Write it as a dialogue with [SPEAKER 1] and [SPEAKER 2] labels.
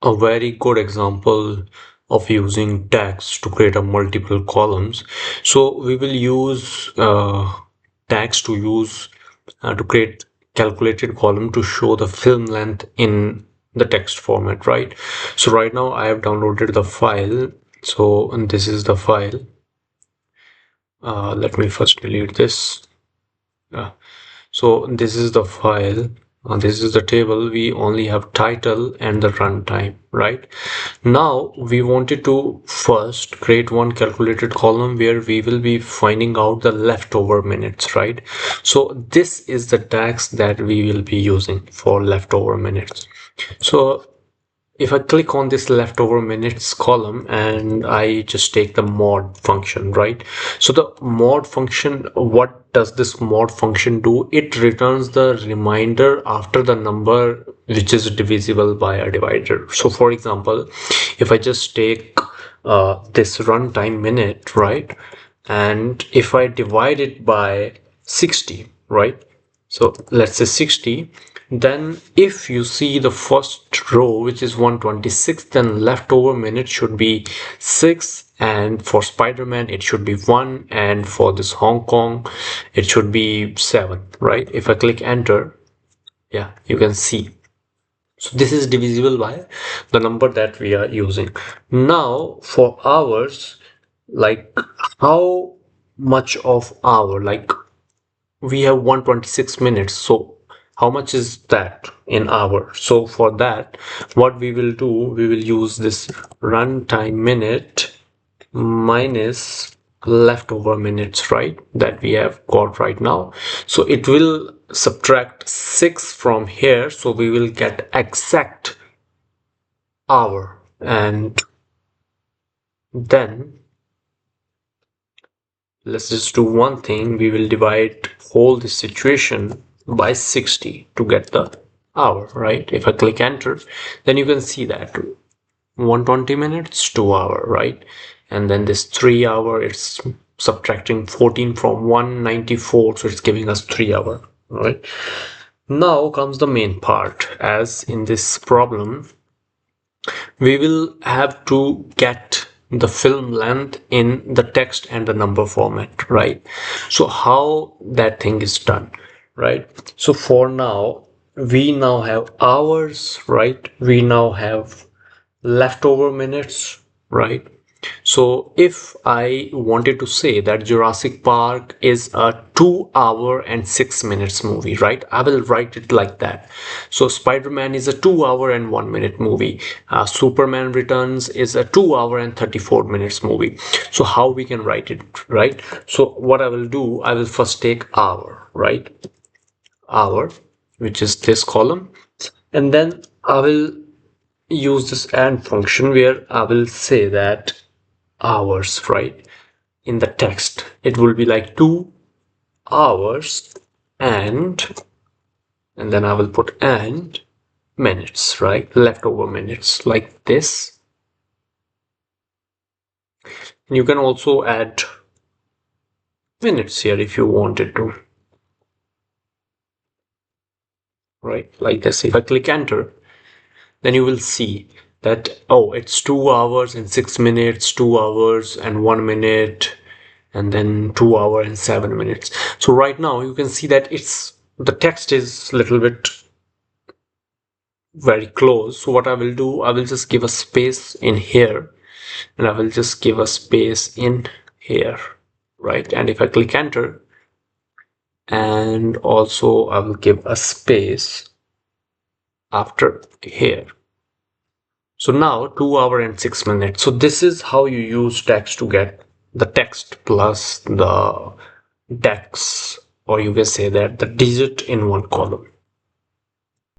[SPEAKER 1] A very good example of using tags to create a multiple columns. So we will use tags to create calculated column to show the film length in the text format, right? So right now I have downloaded the file. So and this is the file. Let me first delete this. Uh, So this is the file. This is the table. We only have title and the runtime, right? Now we wanted to first create one calculated column where we will be finding out the leftover minutes, right? So this is the tags that we will be using for leftover minutes. So if I click on this leftover minutes column and I just take the mod function, right? So the mod function, what does this mod function do? It returns the reminder after the number which is divisible by a divider. So for example, if I just take this runtime minute, right? And if I divide it by 60, right? So let's say 60, then if you see the first row, which is 126, then leftover minute should be 6, and for Spider-Man it should be 1, and for this Hong Kong it should be 7, right? If I click enter, yeah, you can see. So this is divisible by the number that we are using. Now for hours, like how much of hour, like we have 126 minutes, so how much is that in hour? So for that, what we will do, we will use this runtime minute minus leftover minutes, right, that we have got right now. So it will subtract 6 from here, so we will get exact hour. And then let's just do one thing. We will divide whole this situation by 60 to get the hour, right? If I click enter, then you can see that 120 minutes, 2 hour, right? And then this 3 hour, it's subtracting 14 from 194, so it's giving us 3 hour, right? Now comes the main part. As in this problem, we will have to get the film length in the text and the number format, right? So how that thing is done, right? So for now, we now have hours, right? We now have leftover minutes, right? So if I wanted to say that Jurassic Park is a 2 hour and 6 minutes movie, right? I will write it like that. So Spider-Man is a 2 hour and 1 minute movie. Superman Returns is a 2 hour and 34 minutes movie. So how we can write it, right? So what I will do, I will first take hour, right? Hour, which is this column. And then I will use this and function where I will say that hours, right? In the text, it will be like 2 hours and then I will put and minutes, right? Leftover minutes, like this. You can also add minutes here if you wanted to, right? Like this. If I click enter, then you will see that, oh, it's 2 hours and 6 minutes, 2 hours and 1 minute, and then 2 hour and 7 minutes. So right now you can see that it's the text is a little bit very close. So what I will do, I will just give a space in here and I will just give a space in here, right? And if I click enter, and also I will give a space after here. So now 2 hour and 6 minutes. So this is how you use text to get the text plus the dex, or you can say that the digit in one column.